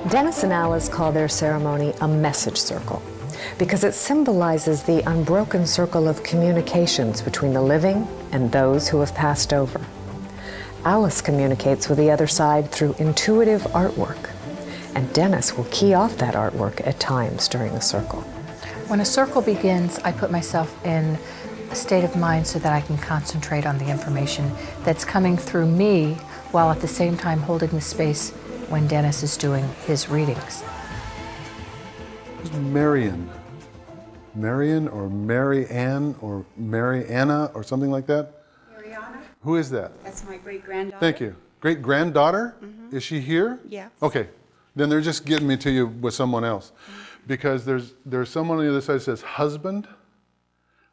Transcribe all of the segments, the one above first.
Dennis and Alice call their ceremony a message circle because it symbolizes the unbroken circle of communications between the living and those who have passed over. Alice communicates with the other side through intuitive artwork, and Dennis will key off that artwork at times during the circle. When a circle begins, I put myself in a state of mind so that I can concentrate on the information that's coming through me while at the same time holding the space when Dennis is doing his readings. Who's Marion? Marion or Mary Ann or Mary Anna or something like that? Mariana. Who is that? That's my great-granddaughter. Thank you. Great-granddaughter? Mm-hmm. Is she here? Yes. Okay. Then they're just getting me to you with someone else. Because there's someone on the other side that says husband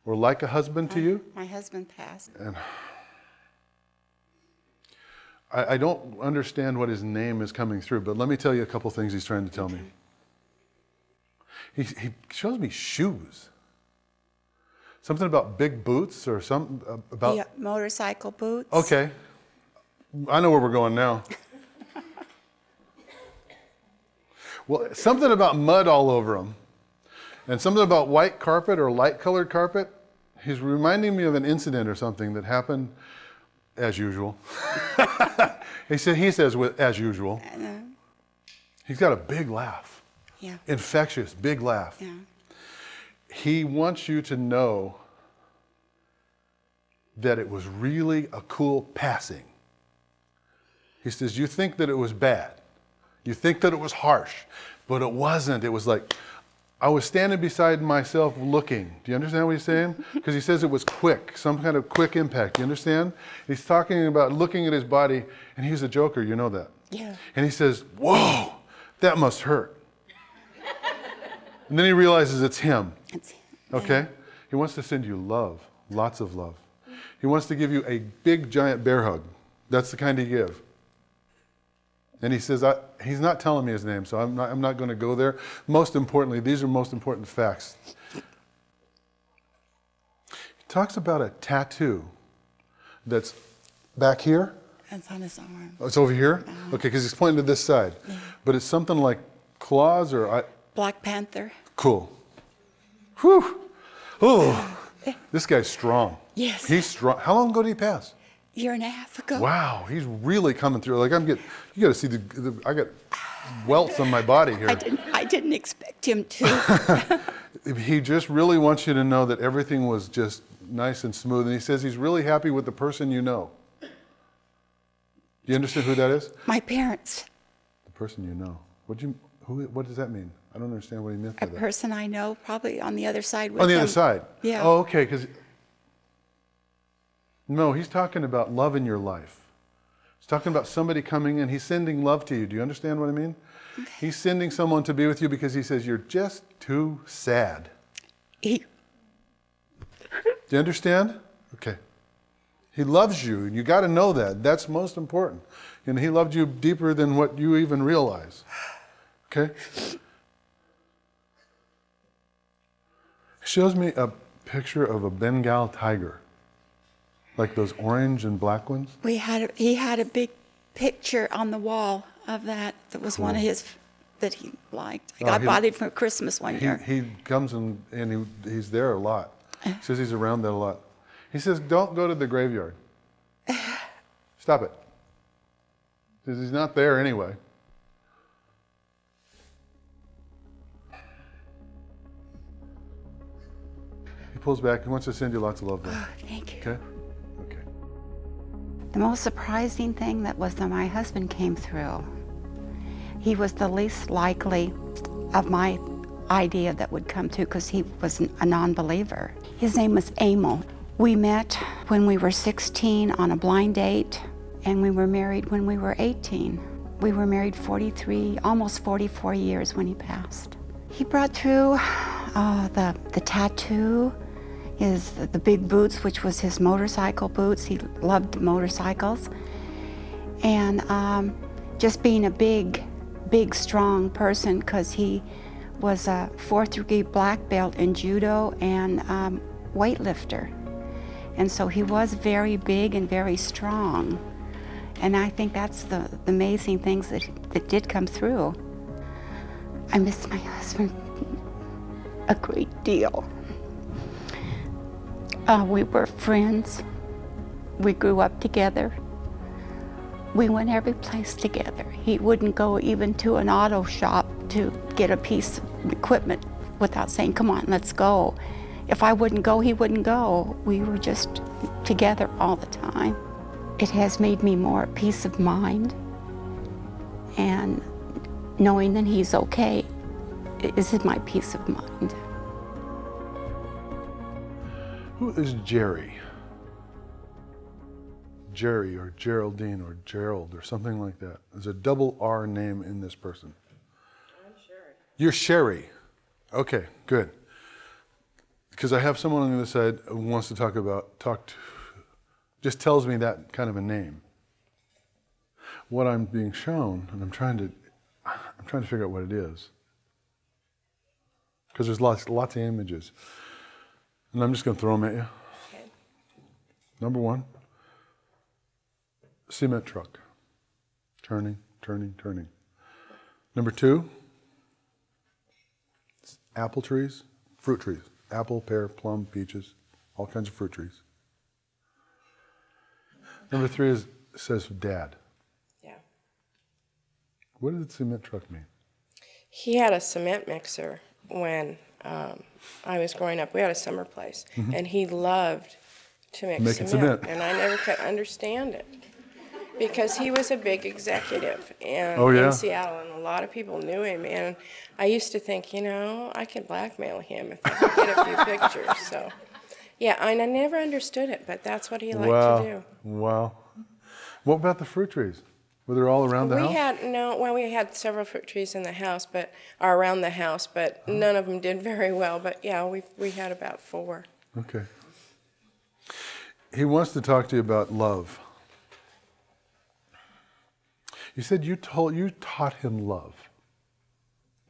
or like a husband to you. My husband passed. And I don't understand what his name is coming through, but let me tell you a couple things he's trying to tell me. He shows me shoes. Something about big boots or something about... Yeah, motorcycle boots. Okay. I know where we're going now. Well, something about mud all over them. And something about white carpet or light colored carpet. He's reminding me of an incident or something that happened as usual. He says as usual. He's got a big laugh. Yeah. Infectious, big laugh. Yeah. He wants you to know that it was really a cool passing. He says, you think that it was bad. You think that it was harsh, but it wasn't. It was like, I was standing beside myself looking. Do you understand what he's saying? Because he says it was quick, some kind of quick impact. Do you understand? He's talking about looking at his body, and he's a joker, you know that. Yeah. And he says, whoa, that must hurt. And then he realizes it's him. It's him. Okay? He wants to send you love, lots of love. He wants to give you a big, giant bear hug. That's the kind he gives. And he says, he's not telling me his name, so I'm not going to go there. Most importantly, these are most important facts. He talks about a tattoo that's back here. It's on his arm. Oh, it's over here? Okay, because he's pointing to this side. Yeah. But it's something like claws or... Black Panther. Cool. Whew. Oh, this guy's strong. Yes. He's strong. How long ago did he pass? Year and a half ago. Wow, he's really coming through. Like you got to see I got welts on my body here. I didn't expect him to. He just really wants you to know that everything was just nice and smooth. And he says he's really happy with the person you know. Do you understand who that is? My parents. The person you know. What does that mean? I don't understand what he meant by that. A person I know, probably on the other side with On the him. other side? Yeah. Oh, okay, because... No, he's talking about love in your life. He's talking about somebody coming in. He's sending love to you. Do you understand what I mean? Okay. He's sending someone to be with you because he says you're just too sad. Do you understand? Okay. He loves you, and you got to know that. That's most important. And he loved you deeper than what you even realize. Okay? He shows me a picture of a Bengal tiger. Like those orange and black ones? He had a big picture on the wall of that. That was one of his that he liked. I bought it for Christmas one year. He comes and he's there a lot. He says he's around that a lot. He says, don't go to the graveyard. Stop it. He says he's not there anyway. He pulls back. He wants to send you lots of love there. Oh, thank you. Okay? Okay. The most surprising thing that was that my husband came through. He was the least likely of my idea that would come through because he was a non-believer. His name was Emil. We met when we were 16 on a blind date, and we were married when we were 18. We were married 43, almost 44 years when he passed. He brought through the tattoo, the big boots, which was his motorcycle boots. He loved motorcycles. And just being a big, strong person, because he was a 4th degree black belt in judo and weightlifter. And so he was very big and very strong. And I think that's the amazing things that did come through. I miss my husband a great deal. We were friends. We grew up together. We went every place together. He wouldn't go even to an auto shop to get a piece of equipment without saying, come on, let's go. If I wouldn't go, he wouldn't go. We were just together all the time. It has made me more at peace of mind, and knowing that he's okay is my peace of mind. Who is Jerry? Jerry or Geraldine or Gerald or something like that. There's a double R name in this person. I'm Sherry. You're Sherry. Okay, good. Because I have someone on the other side who wants to just tells me that kind of a name. What I'm being shown, and I'm trying to figure out what it is. Because there's lots of images. And I'm just going to throw them at you. Okay. Number one, cement truck. Turning, turning, turning. Number two, apple trees, fruit trees. Apple, pear, plum, peaches, all kinds of fruit trees. Number three says dad. Yeah. What did the cement truck mean? He had a cement mixer when I was growing up. We had a summer place, and he loved to mix Making cement, cement. and I never could understand it because he was a big executive in Seattle, and a lot of people knew him. And I used to think, I could blackmail him if I could get a few pictures. So, yeah, and I never understood it, but that's what he liked to do. Wow. What about the fruit trees? Were they all around the house? We had several fruit trees in the house, or around the house, but none of them did very well. But yeah, we had about 4. Okay. He wants to talk to you about love. You said you taught him love.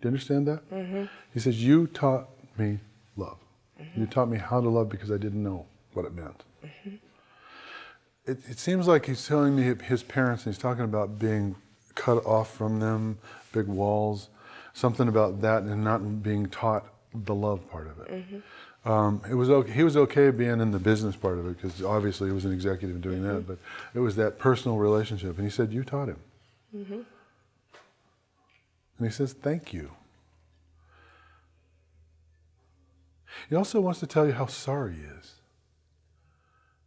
Do you understand that? Mm-hmm. He says, you taught me love. Mm-hmm. You taught me how to love because I didn't know what it meant. Mm-hmm. It seems like he's telling me his parents, and he's talking about being cut off from them, big walls, something about that, and not being taught the love part of it. Mm-hmm. He was okay being in the business part of it, because obviously he was an executive doing that, but it was that personal relationship. And he said, you taught him. Mm-hmm. And he says, thank you. He also wants to tell you how sorry he is.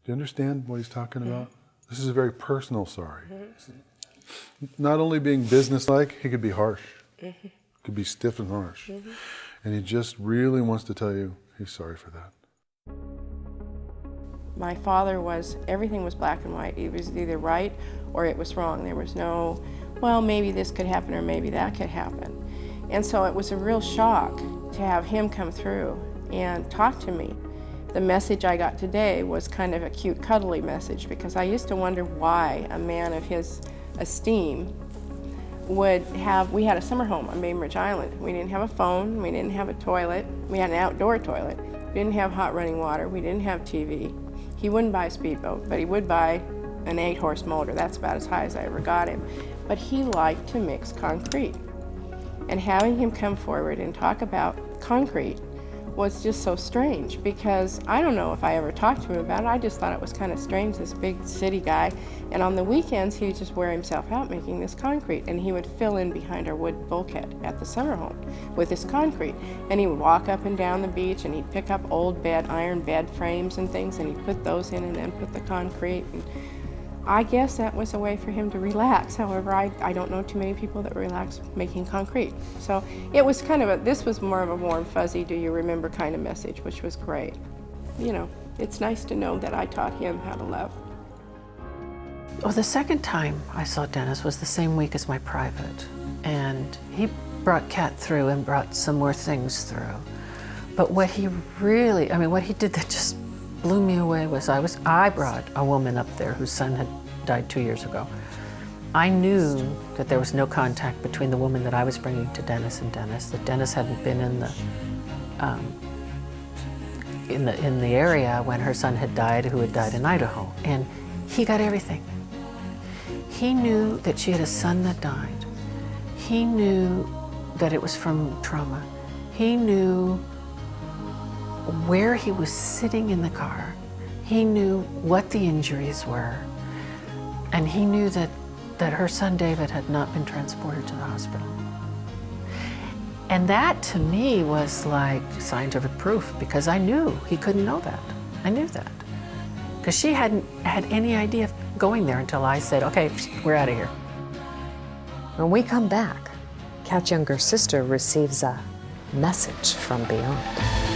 Do you understand what he's talking about? This is a very personal sorry. Mm-hmm. Not only being businesslike, he could be harsh. Mm-hmm. Could be stiff and harsh. Mm-hmm. And he just really wants to tell you he's sorry for that. My father everything was black and white. It was either right or it was wrong. There was no, well, maybe this could happen or maybe that could happen. And so it was a real shock to have him come through and talk to me. The message I got today was kind of a cute, cuddly message, because I used to wonder why a man of his esteem would have, we had a summer home on Bainbridge Island. We didn't have a phone, we didn't have a toilet, we had an outdoor toilet. We didn't have hot running water, we didn't have TV. He wouldn't buy a speedboat, but he would buy an 8-horse motor. That's about as high as I ever got him. But he liked to mix concrete. And having him come forward and talk about concrete was just so strange, because I don't know if I ever talked to him about it. I just thought it was kind of strange, this big city guy. And on the weekends, he would just wear himself out making this concrete, and he would fill in behind our wood bulkhead at the summer home with this concrete. And he would walk up and down the beach, and he'd pick up old iron bed frames and things, and he'd put those in and then put the concrete. And I guess that was a way for him to relax. However, I don't know too many people that relax making concrete. So it was kind of this was more of a warm, fuzzy, do you remember kind of message, which was great. It's nice to know that I taught him how to love. Well, the second time I saw Dennis was the same week as my private. And he brought Kat through and brought some more things through. But what he did that just blew me away was I brought a woman up there whose son had died 2 years ago. I knew that there was no contact between the woman that I was bringing to Dennis and Dennis, that Dennis hadn't been in the area when her son had died, who had died in Idaho. And he got everything. He knew that she had a son that died. He knew that it was from trauma. He knew where he was sitting in the car. He knew what the injuries were. And he knew that her son David had not been transported to the hospital. And that to me was like scientific proof, because I knew he couldn't know that. I knew that. Because she hadn't had any idea of going there until I said, okay, we're out of here. When we come back, Kat's younger sister receives a message from beyond.